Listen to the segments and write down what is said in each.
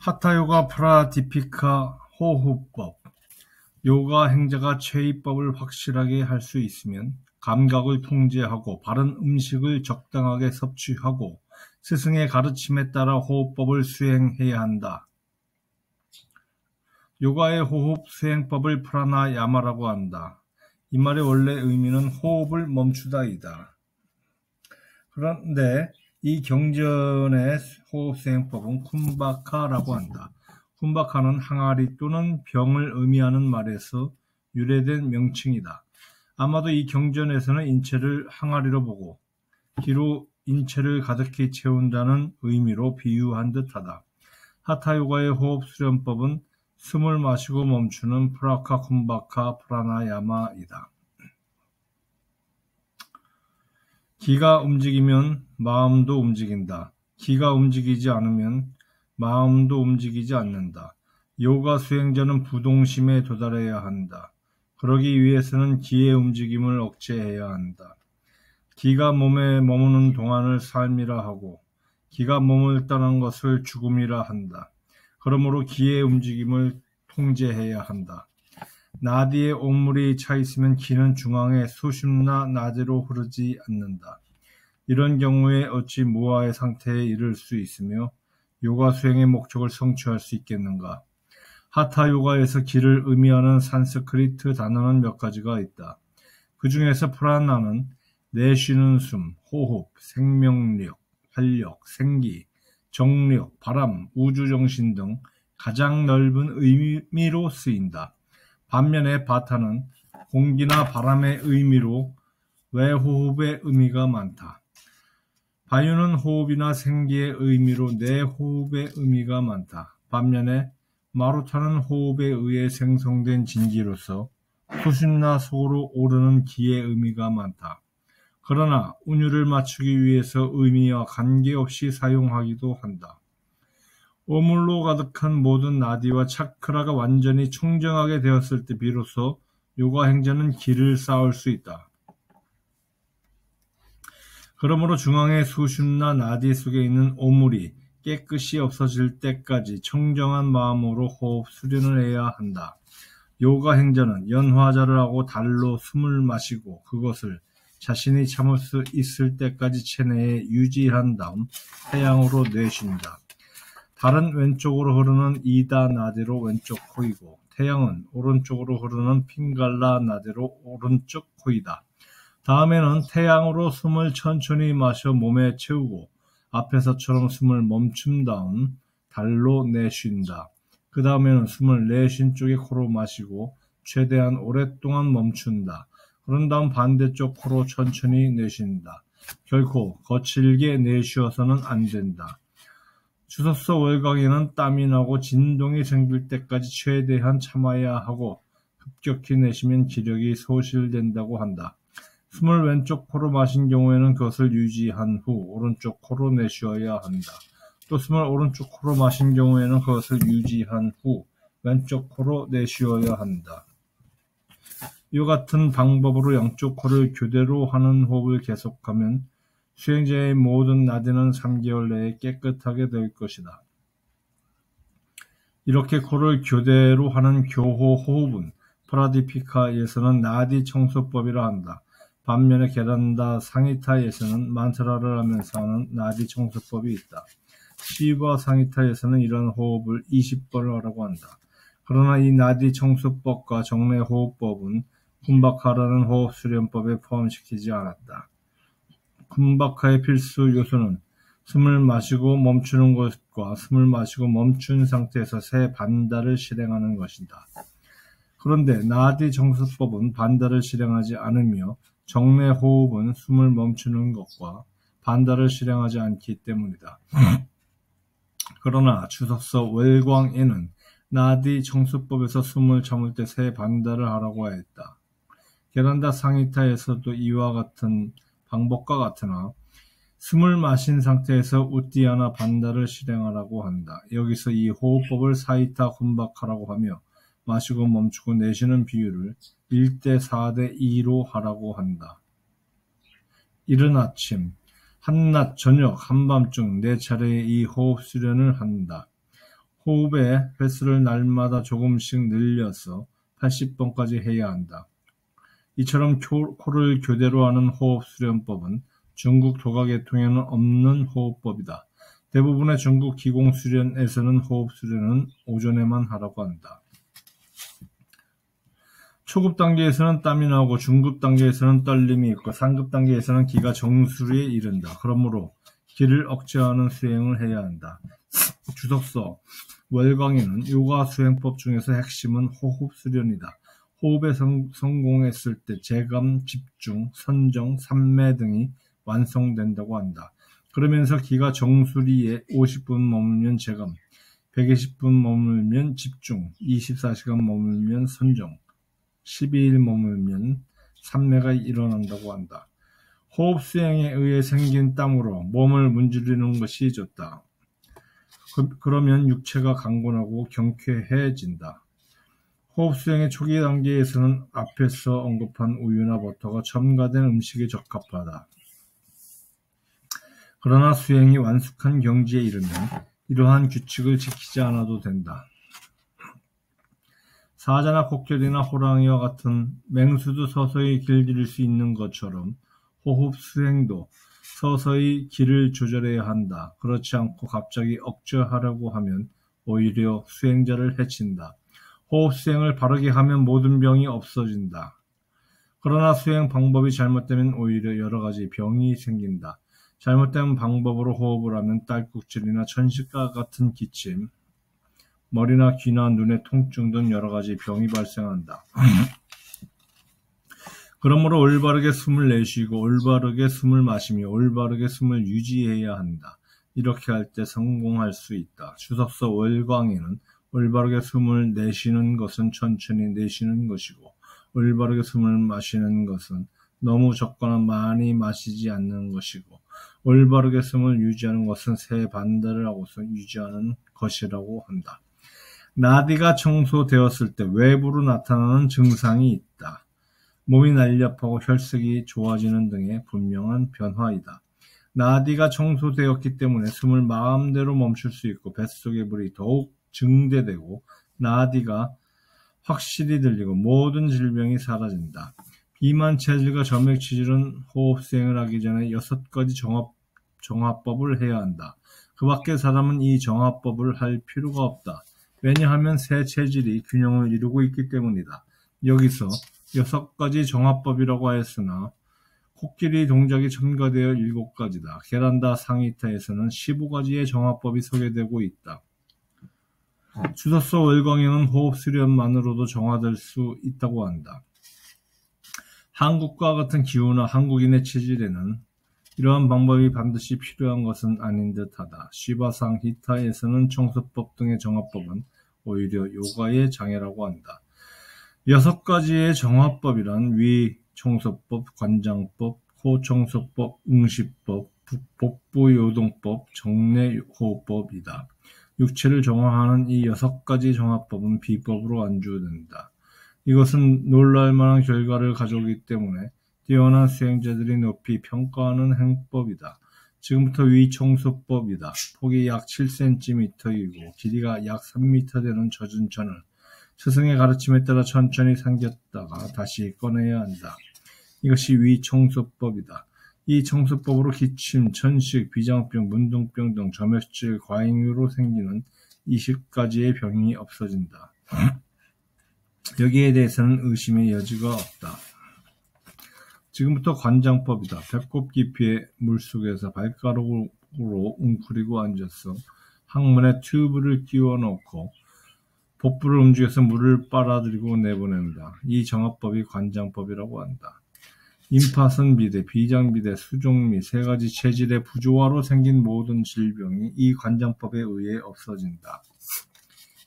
하타요가 프라디피카 호흡법. 요가 행자가 체의법을 확실하게 할 수 있으면 감각을 통제하고 바른 음식을 적당하게 섭취하고 스승의 가르침에 따라 호흡법을 수행해야 한다. 요가의 호흡 수행법을 프라나야마라고 한다. 이 말의 원래 의미는 호흡을 멈추다이다. 그런데 이 경전의 호흡 수행법은 쿰바카라고 한다. 쿰바카는 항아리 또는 병을 의미하는 말에서 유래된 명칭이다. 아마도 이 경전에서는 인체를 항아리로 보고 기로 인체를 가득히 채운다는 의미로 비유한 듯하다. 하타요가의 호흡 수련법은 숨을 마시고 멈추는 프라카 쿰바카 프라나야마이다. 기가 움직이면 마음도 움직인다. 기가 움직이지 않으면 마음도 움직이지 않는다. 요가 수행자는 부동심에 도달해야 한다. 그러기 위해서는 기의 움직임을 억제해야 한다. 기가 몸에 머무는 동안을 삶이라 하고 기가 몸을 떠난 것을 죽음이라 한다. 그러므로 기의 움직임을 통제해야 한다. 나디에 옥물이 차 있으면 기는 중앙에 수심나 나디로 흐르지 않는다. 이런 경우에 어찌 무아의 상태에 이를 수 있으며 요가 수행의 목적을 성취할 수 있겠는가? 하타 요가에서 기를 의미하는 산스크리트 단어는 몇 가지가 있다. 그 중에서 프라나는 내쉬는 숨, 호흡, 생명력, 활력, 생기, 정력, 바람, 우주정신 등 가장 넓은 의미로 쓰인다. 반면에 바타는 공기나 바람의 의미로 외호흡의 의미가 많다. 바유는 호흡이나 생기의 의미로 내호흡의 의미가 많다. 반면에 마루타는 호흡에 의해 생성된 진기로서 수심나 속으로 오르는 기의 의미가 많다. 그러나 운율을 맞추기 위해서 의미와 관계없이 사용하기도 한다. 오물로 가득한 모든 나디와 차크라가 완전히 청정하게 되었을 때 비로소 요가 행자는 기를 쌓을 수 있다. 그러므로 중앙의 수심나 나디 속에 있는 오물이 깨끗이 없어질 때까지 청정한 마음으로 호흡 수련을 해야 한다. 요가 행자는 연화자를 하고 달로 숨을 마시고 그것을 자신이 참을 수 있을 때까지 체내에 유지한 다음 태양으로 내쉰다. 달은 왼쪽으로 흐르는 이다 나디로 왼쪽 코이고 태양은 오른쪽으로 흐르는 핑갈라 나디로 오른쪽 코이다. 다음에는 태양으로 숨을 천천히 마셔 몸에 채우고 앞에서처럼 숨을 멈춘 다음 달로 내쉰다. 그 다음에는 숨을 내쉰 쪽에 코로 마시고 최대한 오랫동안 멈춘다. 그런 다음 반대쪽 코로 천천히 내쉰다. 결코 거칠게 내쉬어서는 안 된다. 주섭서 월광에는 땀이 나고 진동이 생길 때까지 최대한 참아야 하고 급격히 내쉬면 기력이 소실된다고 한다. 숨을 왼쪽 코로 마신 경우에는 그것을 유지한 후 오른쪽 코로 내쉬어야 한다. 또 숨을 오른쪽 코로 마신 경우에는 그것을 유지한 후 왼쪽 코로 내쉬어야 한다. 이와 같은 방법으로 양쪽 코를 교대로 하는 호흡을 계속하면 수행자의 모든 나디는 3개월 내에 깨끗하게 될 것이다. 이렇게 코를 교대로 하는 교호 호흡은 프라디피카에서는 나디 청소법이라 한다. 반면에 게란다 상히타에서는 만트라를 하면서 하는 나디 청소법이 있다. 시바 상히타에서는 이런 호흡을 20번을 하라고 한다. 그러나 이 나디 청소법과 정례 호흡법은 쿰바카라는 호흡 수련법에 포함시키지 않았다. 쿰바카의 필수 요소는 숨을 마시고 멈추는 것과 숨을 마시고 멈춘 상태에서 세 반다를 실행하는 것이다. 그런데 나디 청소법은 반다를 실행하지 않으며 정례 호흡은 숨을 멈추는 것과 반다를 실행하지 않기 때문이다. 그러나 주석서 월광에는 나디 청소법에서 숨을 참을 때 세 반다를 하라고 하였다. 게란다 상히타에서도 이와 같은 방법과 같으나 숨을 마신 상태에서 우띠아나 반다를 실행하라고 한다. 여기서 이 호흡법을 사이타 쿰바카라고 하며 마시고 멈추고 내쉬는 비율을 1대 4대 2로 하라고 한다. 이른 아침, 한낮, 저녁, 한밤중 4차례의 이 호흡 수련을 한다. 호흡의 횟수를 날마다 조금씩 늘려서 80번까지 해야 한다. 이처럼 코를 교대로 하는 호흡수련법은 중국 도가계통에는 없는 호흡법이다. 대부분의 중국 기공수련에서는 호흡수련은 오전에만 하라고 한다. 초급 단계에서는 땀이 나오고 중급 단계에서는 떨림이 있고 상급 단계에서는 기가 정수리에 이른다. 그러므로 기를 억제하는 수행을 해야 한다. 주석서 월광에는 요가 수행법 중에서 핵심은 호흡 수련이다. 호흡에 성공했을 때 재감, 집중, 선정, 삼매 등이 완성된다고 한다. 그러면서 기가 정수리에 50분 머물면 재감, 120분 머물면 집중, 24시간 머물면 선정, 12일 머물면 삼매가 일어난다고 한다. 호흡 수행에 의해 생긴 땀으로 몸을 문지르는 것이 좋다. 그러면 육체가 강건하고 경쾌해진다. 호흡 수행의 초기 단계에서는 앞에서 언급한 우유나 버터가 첨가된 음식에 적합하다. 그러나 수행이 완숙한 경지에 이르면 이러한 규칙을 지키지 않아도 된다. 사자나 코끼리나 호랑이와 같은 맹수도 서서히 길들일 수 있는 것처럼 호흡 수행도 서서히 기를 조절해야 한다. 그렇지 않고 갑자기 억제하려고 하면 오히려 수행자를 해친다. 호흡 수행을 바르게 하면 모든 병이 없어진다. 그러나 수행 방법이 잘못되면 오히려 여러 가지 병이 생긴다. 잘못된 방법으로 호흡을 하면 딸꾹질이나 천식과 같은 기침, 머리나 귀나 눈의 통증 등 여러 가지 병이 발생한다. 그러므로 올바르게 숨을 내쉬고 올바르게 숨을 마시며 올바르게 숨을 유지해야 한다. 이렇게 할 때 성공할 수 있다. 주석서 월광에는 올바르게 숨을 내쉬는 것은 천천히 내쉬는 것이고 올바르게 숨을 마시는 것은 너무 적거나 많이 마시지 않는 것이고 올바르게 숨을 유지하는 것은 세 반대를 하고서 유지하는 것이라고 한다. 나디가 청소되었을 때 외부로 나타나는 증상이 있다. 몸이 날렵하고 혈색이 좋아지는 등의 분명한 변화이다. 나디가 청소되었기 때문에 숨을 마음대로 멈출 수 있고 뱃속의 불이 더욱 증대되고 나디가 확실히 들리고 모든 질병이 사라진다. 비만 체질과 점액 체질은 호흡 수행을 하기 전에 6가지 정화법을 해야 한다. 그 밖의 사람은 이 정화법을 할 필요가 없다. 왜냐하면 세 체질이 균형을 이루고 있기 때문이다. 여기서 6가지 정화법이라고 하였으나 코끼리 동작이 첨가되어 7가지다. 게란다 상히타에서는 15가지의 정화법이 소개되고 있다. 주석서 월광에는 호흡 수련만으로도 정화될 수 있다고 한다. 한국과 같은 기후나 한국인의 체질에는 이러한 방법이 반드시 필요한 것은 아닌 듯하다. 시바상 히타에서는 청소법 등의 정화법은 오히려 요가의 장애라고 한다. 6가지의 정화법이란 위 청소법, 관장법, 코 청소법, 응시법, 복부 요동법, 정내 호흡법이다. 육체를 정화하는 이 6가지 정화법은 비법으로 안주된다. 이것은 놀랄만한 결과를 가져오기 때문에 뛰어난 수행자들이 높이 평가하는 행법이다. 지금부터 위청소법이다. 폭이 약 7cm이고 길이가 약 3m 되는 젖은 천을 스승의 가르침에 따라 천천히 삼겼다가 다시 꺼내야 한다. 이것이 위청소법이다. 이 청소법으로 기침, 천식, 비장병, 문둥병 등 점액질 과잉으로 생기는 20가지의 병이 없어진다. 여기에 대해서는 의심의 여지가 없다. 지금부터 관장법이다. 배꼽 깊이의 물속에서 발가락으로 웅크리고 앉아서 항문에 튜브를 끼워 넣고 복부를 움직여서 물을 빨아들이고 내보낸다. 이 정화법이 관장법이라고 한다. 임파선 비대, 비장비대, 수종미 3가지 체질의 부조화로 생긴 모든 질병이 이 관장법에 의해 없어진다.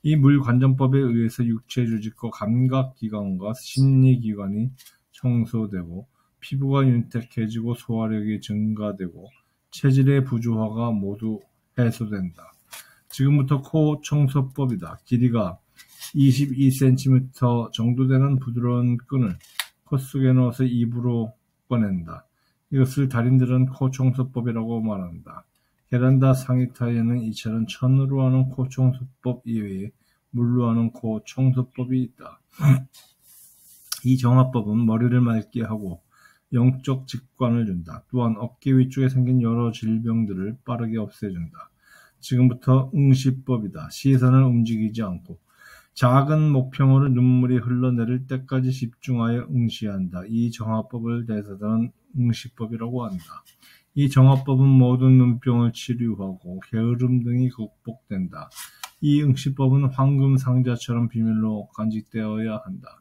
이 물관장법에 의해서 육체 조직과 감각기관과 심리기관이 청소되고 피부가 윤택해지고 소화력이 증가되고 체질의 부조화가 모두 해소된다. 지금부터 코 청소법이다. 길이가 22cm 정도 되는 부드러운 끈을 코 속에 넣어서 입으로 꺼낸다. 이것을 달인들은 코 청소법이라고 말한다. 게란다 상익타에는 이처럼 천으로 하는 코 청소법 이외에 물로 하는 코 청소법이 있다. 이 정화법은 머리를 맑게 하고 영적 직관을 준다. 또한 어깨 위쪽에 생긴 여러 질병들을 빠르게 없애준다. 지금부터 응시법이다. 시선을 움직이지 않고 작은 목표물을 눈물이 흘러내릴 때까지 집중하여 응시한다. 이 정화법을 대사들은 응시법이라고 한다. 이 정화법은 모든 눈병을 치료하고 게으름 등이 극복된다. 이 응시법은 황금상자처럼 비밀로 간직되어야 한다.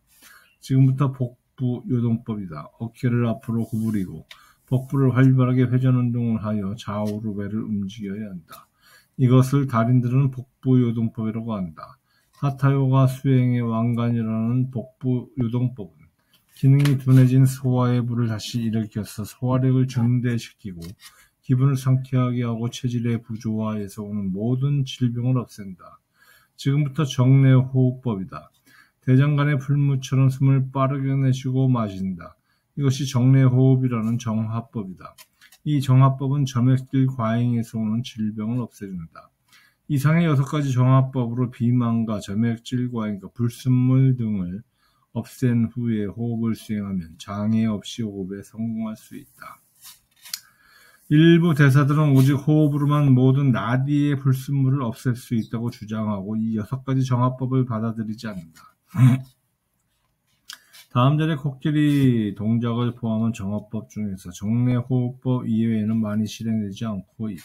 지금부터 복부 요동법이다. 어깨를 앞으로 구부리고 복부를 활발하게 회전운동을 하여 좌우로 배를 움직여야 한다. 이것을 달인들은 복부 요동법이라고 한다. 하타요가 수행의 왕관이라는 복부 요동법은 기능이 둔해진 소화의 불을 다시 일으켜서 소화력을 증대시키고 기분을 상쾌하게 하고 체질의 부조화에서 오는 모든 질병을 없앤다. 지금부터 정내호흡법이다. 대장간의 풀무처럼 숨을 빠르게 내쉬고 마신다. 이것이 정내호흡이라는 정화법이다. 이 정화법은 점액질 과잉에서 오는 질병을 없애준다. 이상의 6가지 정화법으로 비만과 점액질 과잉과 불순물 등을 없앤 후에 호흡을 수행하면 장애 없이 호흡에 성공할 수 있다. 일부 대사들은 오직 호흡으로만 모든 나디의 불순물을 없앨 수 있다고 주장하고 이 6가지 정화법을 받아들이지 않는다. 다음 절의 코끼리 동작을 포함한 정화법 중에서 정내호흡법 이외에는 많이 실행되지 않고 있다.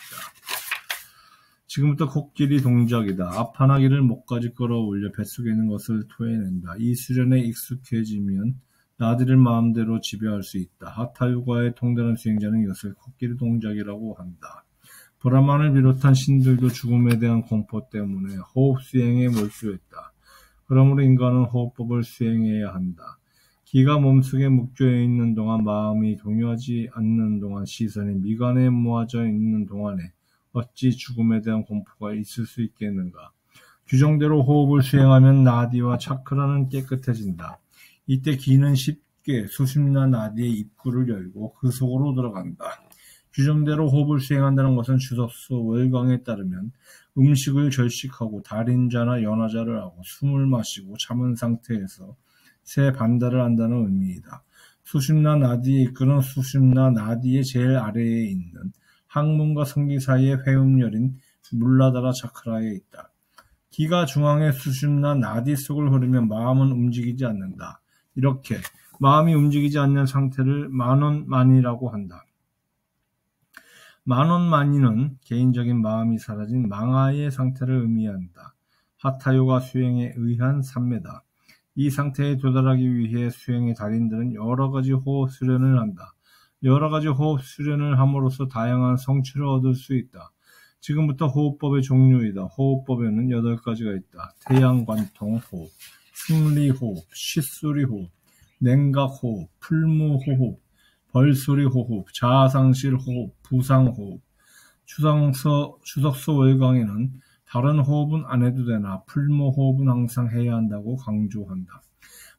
지금부터 코끼리 동작이다. 앞하나기를 목까지 끌어올려 뱃속에 있는 것을 토해낸다. 이 수련에 익숙해지면 나디를 마음대로 지배할 수 있다. 하타요가의 통달한 수행자는 이것을 코끼리 동작이라고 한다. 브라만을 비롯한 신들도 죽음에 대한 공포 때문에 호흡 수행에 몰두했다. 그러므로 인간은 호흡법을 수행해야 한다. 기가 몸속에 묶여 있는 동안, 마음이 동요하지 않는 동안, 시선이 미간에 모아져 있는 동안에 어찌 죽음에 대한 공포가 있을 수 있겠는가. 규정대로 호흡을 수행하면 나디와 차크라는 깨끗해진다. 이때 기는 쉽게 수심나 나디의 입구를 열고 그 속으로 들어간다. 규정대로 호흡을 수행한다는 것은 주석서 월광에 따르면 음식을 절식하고 달인자나 연화자를 하고 숨을 마시고 참은 상태에서 세 반달을 한다는 의미이다. 수심나 나디에 이끄는 수심나 나디의 제일 아래에 있는 항문과 성기 사이의 회음열인 물라다라 차크라에 있다. 기가 중앙의 수심나 나디 속을 흐르면 마음은 움직이지 않는다. 이렇게 마음이 움직이지 않는 상태를 만원만이라고 한다. 만원만이는 개인적인 마음이 사라진 망아의 상태를 의미한다. 하타요가 수행에 의한 삼매다. 이 상태에 도달하기 위해 수행의 달인들은 여러 가지 호흡 수련을 한다. 여러 가지 호흡 수련을 함으로써 다양한 성취를 얻을 수 있다. 지금부터 호흡법의 종류이다. 호흡법에는 8가지가 있다. 태양관통호흡, 승리호흡, 쉬소리호흡, 냉각호흡, 풀무호흡, 벌소리호흡, 자상실호흡, 부상호흡. 주석서 월광에는 다른 호흡은 안 해도 되나 풀무호흡은 항상 해야 한다고 강조한다.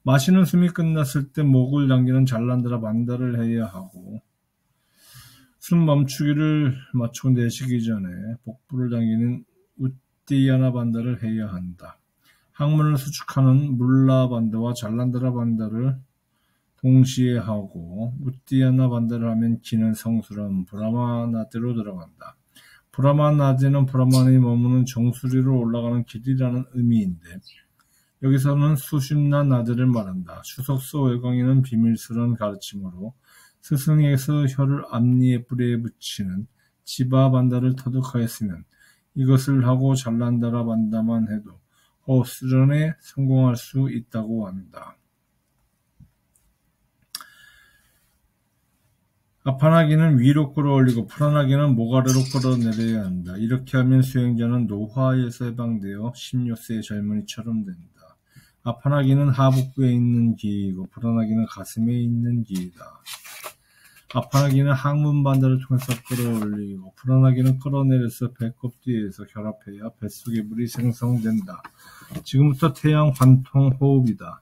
마시는 숨이 끝났을 때 목을 당기는 잘란다라 반다를 해야 하고 숨 멈추기를 맞추고 내쉬기 전에 복부를 당기는 우띠야나 반다를 해야 한다. 항문을 수축하는 물라 반다와 잘란다라 반다를 동시에 하고 우띠야나 반다를 하면 기는 성스러운 브라마나드로 들어간다. 브라마나드는 브라만이 머무는 정수리로 올라가는 길이라는 의미인데 여기서는 수심나 나드를 말한다. 주석서 월광에는 비밀스러운 가르침으로 스승에서 혀를 앞니의 뿌리에 붙이는 지바 반다를 터득하였으면 이것을 하고 잘란다라 반다만 해도 호흡 수련에 성공할 수 있다고 한다. 앞하나기는 위로 끌어올리고 풀하나기는 목 아래로 끌어내려야 한다. 이렇게 하면 수행자는 노화에서 해방되어 16세의 젊은이처럼 된다. 앞하나기는 하복부에 있는 기이고 풀하나기는 가슴에 있는 기이다. 앞하나기는 항문 반다를 통해서 끌어올리고 풀하나기는 끌어내려서 배꼽 뒤에서 결합해야 뱃속의 물이 생성된다. 지금부터 태양 관통 호흡이다.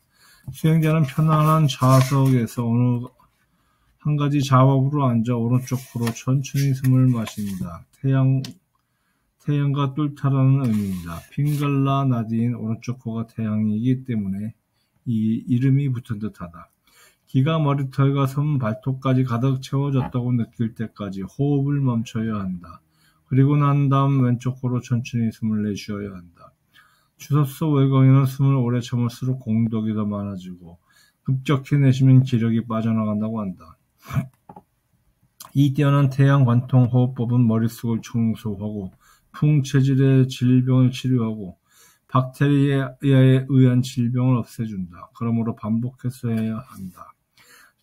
수행자는 편안한 좌석에서 어느 한 가지 자업으로 앉아 오른쪽 코로 천천히 숨을 마신다. 태양과 뚫다라는 의미입니다. 핑갈라 나디인 오른쪽 코가 태양이기 때문에 이 이름이 붙은 듯하다. 기가 머리털과 손 발톱까지 가득 채워졌다고 느낄 때까지 호흡을 멈춰야 한다. 그리고 난 다음 왼쪽 코로 천천히 숨을 내쉬어야 한다. 주소서 외곽에는 숨을 오래 참을수록 공덕이 더 많아지고 급격히 내쉬면 기력이 빠져나간다고 한다. 이 뛰어난 태양 관통 호흡법은 머릿속을 청소하고 풍체질의 질병을 치료하고 박테리아에 의한 질병을 없애준다. 그러므로 반복해서 해야 한다.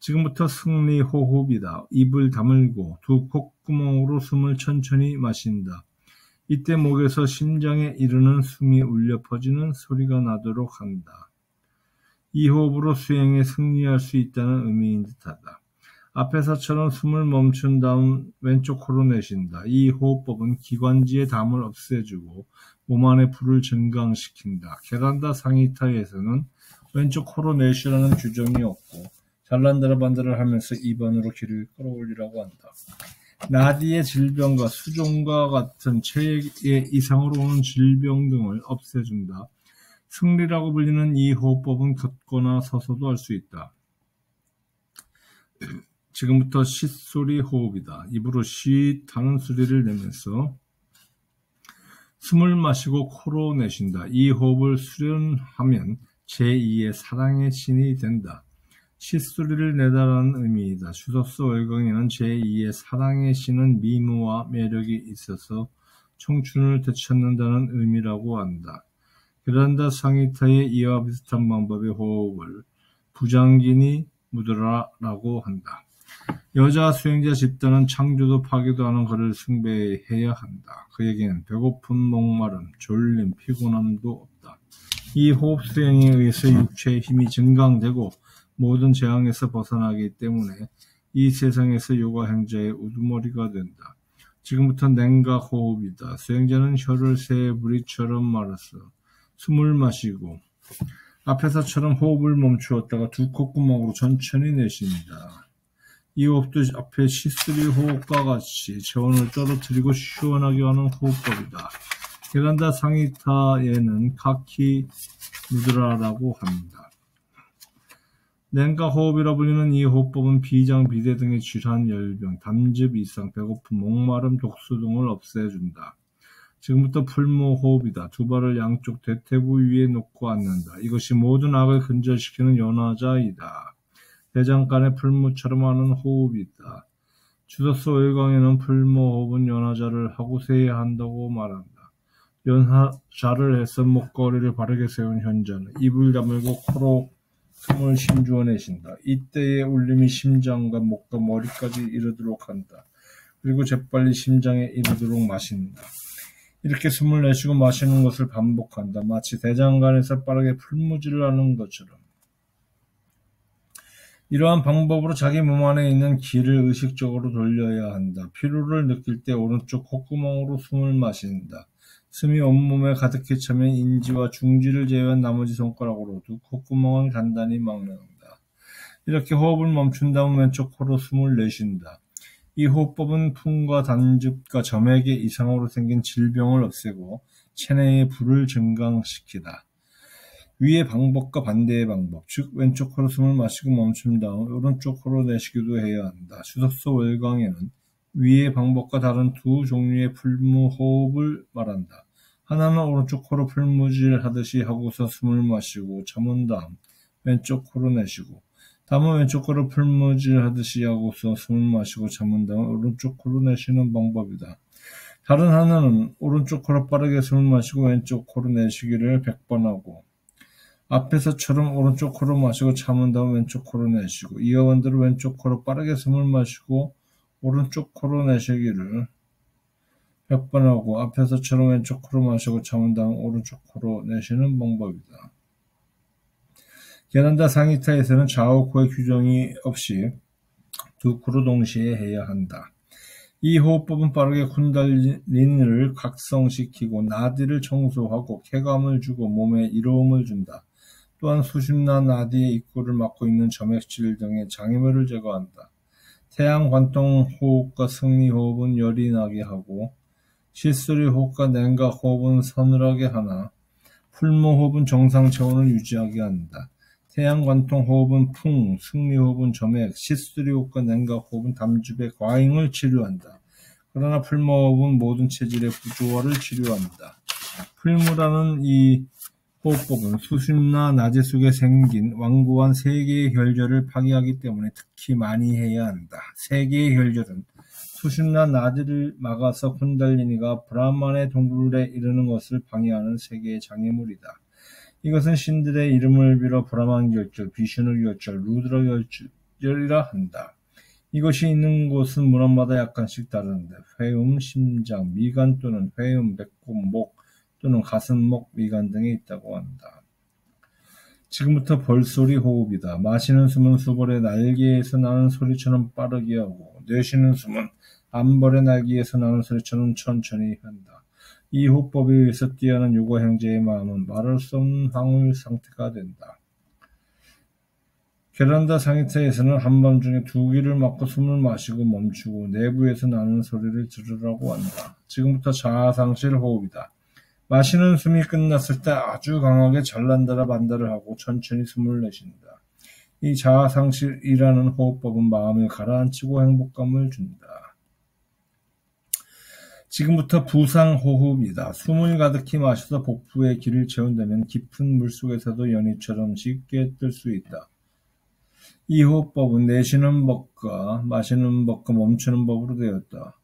지금부터 승리 호흡이다. 입을 다물고 두 콧구멍으로 숨을 천천히 마신다. 이때 목에서 심장에 이르는 숨이 울려 퍼지는 소리가 나도록 한다. 이 호흡으로 수행에 승리할 수 있다는 의미인 듯하다. 앞에서처럼 숨을 멈춘 다음 왼쪽 코로 내쉰다. 이 호흡법은 기관지의 담을 없애주고 몸 안의 불을 증강시킨다. 게란다 상히타에서는 왼쪽 코로 내쉬라는 규정이 없고 잘난다라 반다를 하면서 입 안으로 기를 끌어올리라고 한다. 나디의 질병과 수종과 같은 체액의 이상으로 오는 질병 등을 없애준다. 승리라고 불리는 이 호흡법은 걷거나 서서도 할 수 있다. 지금부터 쉿소리 호흡이다. 입으로 쉿 하는 소리를 내면서 숨을 마시고 코로 내쉰다. 이 호흡을 수련하면 제2의 사랑의 신이 된다. 쉿소리를 내다라는 의미이다. 주소서 외곽에는 제2의 사랑의 신은 미모와 매력이 있어서 청춘을 되찾는다는 의미라고 한다. 게란다 상히타의 이와 비슷한 방법의 호흡을 부장기니 무드라라고 한다. 여자 수행자 집단은 창조도 파괴도 하는 그를 숭배해야 한다. 그에게는 배고픔, 목마름, 졸림, 피곤함도 없다. 이 호흡 수행에 의해서 육체의 힘이 증강되고 모든 재앙에서 벗어나기 때문에 이 세상에서 요가 행자의 우두머리가 된다. 지금부터 냉각 호흡이다. 수행자는 혀를 새 부리처럼 말아서 숨을 마시고 앞에서처럼 호흡을 멈추었다가 두 콧구멍으로 천천히 내쉽니다. 이 호흡도 앞에 시스리 호흡과 같이 체온을 떨어뜨리고 시원하게 하는 호흡법이다. 게란다 상히타에는 카키 무드라라고 합니다. 냉각 호흡이라 불리는 이 호흡법은 비장, 비대 등의 질환, 열병, 담즙 이상, 배고픔, 목마름, 독소 등을 없애준다. 지금부터 풀무 호흡이다. 두 발을 양쪽 대퇴부 위에 놓고 앉는다. 이것이 모든 악을 근절시키는 연화자이다. 대장간의 풀무처럼 하는 호흡이다. 주소서 외곽에는 풀무 호흡은 연화자를 하고서 해야 한다고 말한다. 연화자를 해서 목걸이를 바르게 세운 현자는 입을 다물고 코로 숨을 심주어 내쉰다. 이때의 울림이 심장과 목과 머리까지 이르도록 한다. 그리고 재빨리 심장에 이르도록 마신다. 이렇게 숨을 내쉬고 마시는 것을 반복한다. 마치 대장간에서 빠르게 풀무질을 하는 것처럼. 이러한 방법으로 자기 몸 안에 있는 기를 의식적으로 돌려야 한다. 피로를 느낄 때 오른쪽 콧구멍으로 숨을 마신다. 숨이 온몸에 가득히 차면 인지와 중지를 제외한 나머지 손가락으로 두 콧구멍을 단단히 막는다. 이렇게 호흡을 멈춘 다음 왼쪽 코로 숨을 내쉰다. 이 호흡법은 풍과 단즙과 점액의 이상으로 생긴 질병을 없애고 체내의 불을 증강시키다. 위의 방법과 반대의 방법, 즉 왼쪽 코로 숨을 마시고 멈춘 다음 오른쪽 코로 내쉬기도 해야 한다. 주소서 월광에는 위의 방법과 다른 두 종류의 풀무 호흡을 말한다. 하나는 오른쪽 코로 풀무질 하듯이 하고서 숨을 마시고 참은 다음 왼쪽 코로 내쉬고, 다음은 왼쪽 코로 풀무질 하듯이 하고서 숨을 마시고 참은 다음 오른쪽 코로 내쉬는 방법이다. 다른 하나는 오른쪽 코로 빠르게 숨을 마시고 왼쪽 코로 내쉬기를 100번 하고, 앞에서처럼 오른쪽 코로 마시고 참은 다음 왼쪽 코로 내쉬고, 이와 반대로 왼쪽 코로 빠르게 숨을 마시고 오른쪽 코로 내쉬기를 100번 하고, 앞에서처럼 왼쪽 코로 마시고 참은 다음 오른쪽 코로 내쉬는 방법이다. 게란다 상히타에서는 좌우 코의 규정이 없이 두 코로 동시에 해야 한다. 이 호흡법은 빠르게 쿤달리니를 각성시키고 나디를 청소하고 쾌감을 주고 몸에 이로움을 준다. 또한 수심나 나디의 입구를 막고 있는 점액질 등의 장애물을 제거한다. 태양 관통 호흡과 승리 호흡은 열이 나게 하고 시스리 호흡과 냉각 호흡은 서늘하게 하나 풀모 호흡은 정상 체온을 유지하게 한다. 태양 관통 호흡은 풍, 승리 호흡은 점액, 시스리 호흡과 냉각 호흡은 담즙의 과잉을 치료한다. 그러나 풀모 호흡은 모든 체질의 부조화를 치료한다. 풀무라는 이 호흡법은 수심나 나제 속에 생긴 완고한 세 개의 결절을 파괴하기 때문에 특히 많이 해야 한다. 세 개의 결절은 수심나 나제를 막아서 쿤달리니가 브라만의 동굴에 이르는 것을 방해하는 세 개의 장애물이다. 이것은 신들의 이름을 빌어 브라만 결절, 비슈누 결절, 루드라 결절이라 한다. 이것이 있는 곳은 문화마다 약간씩 다른데 회음, 심장, 미간 또는 회음, 배꼽, 목 또는 가슴, 목, 미간 등에 있다고 한다. 지금부터 벌소리 호흡이다. 마시는 숨은 수벌의 날개에서 나는 소리처럼 빠르게 하고 내쉬는 숨은 암벌의 날개에서 나는 소리처럼 천천히 한다. 이 호흡법에 의해서 뛰어난 요가 형제의 마음은 말할 수 없는 황홀 상태가 된다. 게란다 상히타에서는 한밤중에 두 귀를 막고 숨을 마시고 멈추고 내부에서 나는 소리를 들으라고 한다. 지금부터 자아상실 호흡이다. 마시는 숨이 끝났을 때 아주 강하게 잘난다라 반다를 하고 천천히 숨을 내쉰다. 이 자아상실이라는 호흡법은 마음을 가라앉히고 행복감을 준다. 지금부터 부상호흡이다. 숨을 가득히 마셔서 복부에 기를 채운다면 깊은 물속에서도 연희처럼 쉽게 뜰 수 있다. 이 호흡법은 내쉬는 법과 마시는 법과 멈추는 법으로 되었다.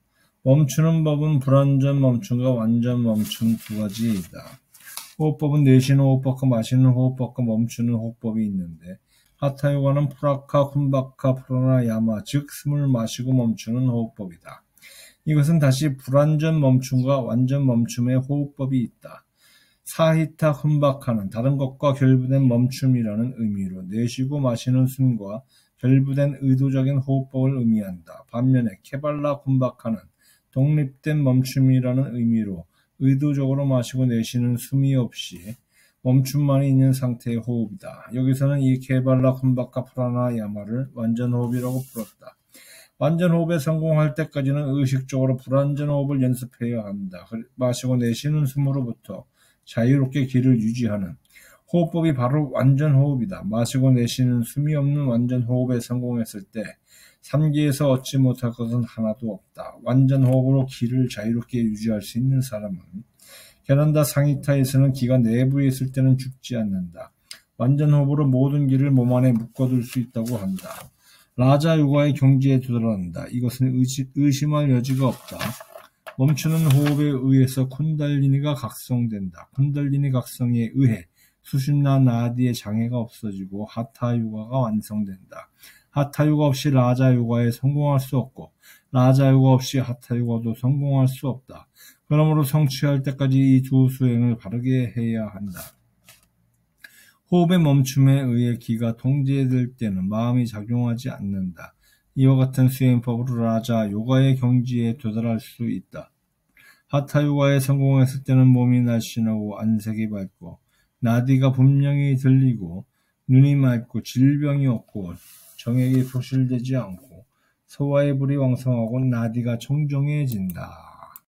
멈추는 법은 불완전 멈춤과 완전 멈춤 두 가지이다. 호흡법은 내쉬는 호흡법과 마시는 호흡법과 멈추는 호흡법이 있는데 하타요가는 프라카, 쿤바카, 프라나야마 즉 숨을 마시고 멈추는 호흡법이다. 이것은 다시 불완전 멈춤과 완전 멈춤의 호흡법이 있다. 사히타 쿤바카는 다른 것과 결부된 멈춤이라는 의미로 내쉬고 마시는 숨과 결부된 의도적인 호흡법을 의미한다. 반면에 케발라 쿤바카는 독립된 멈춤이라는 의미로 의도적으로 마시고 내쉬는 숨이 없이 멈춤만이 있는 상태의 호흡이다. 여기서는 이 케발라 쿤바카 프라나야마를 완전 호흡이라고 불렀다. 완전 호흡에 성공할 때까지는 의식적으로 불완전 호흡을 연습해야 한다. 마시고 내쉬는 숨으로부터 자유롭게 기를 유지하는 호흡법이 바로 완전 호흡이다. 마시고 내쉬는 숨이 없는 완전 호흡에 성공했을 때 3기에서 얻지 못할 것은 하나도 없다. 완전 호흡으로 기를 자유롭게 유지할 수 있는 사람은 게란다 상히타에서는 기가 내부에 있을 때는 죽지 않는다. 완전 호흡으로 모든 기를 몸 안에 묶어둘 수 있다고 한다. 라자 요가의 경지에 도달한다. 이것은 의심할 여지가 없다. 멈추는 호흡에 의해서 쿤달리니가 각성된다. 쿤달리니 각성에 의해 수심나 나디의 장애가 없어지고 하타 요가가 완성된다. 하타 요가 없이 라자 요가에 성공할 수 없고 라자 요가 없이 하타 요가도 성공할 수 없다. 그러므로 성취할 때까지 이 두 수행을 바르게 해야 한다. 호흡의 멈춤에 의해 기가 통제될 때는 마음이 작용하지 않는다. 이와 같은 수행법으로 라자 요가의 경지에 도달할 수 있다. 하타 요가에 성공했을 때는 몸이 날씬하고 안색이 밝고 나디가 분명히 들리고 눈이 맑고 질병이 없고 정액이 소실되지 않고 소화의 불이 왕성하고 나디가 청정해진다.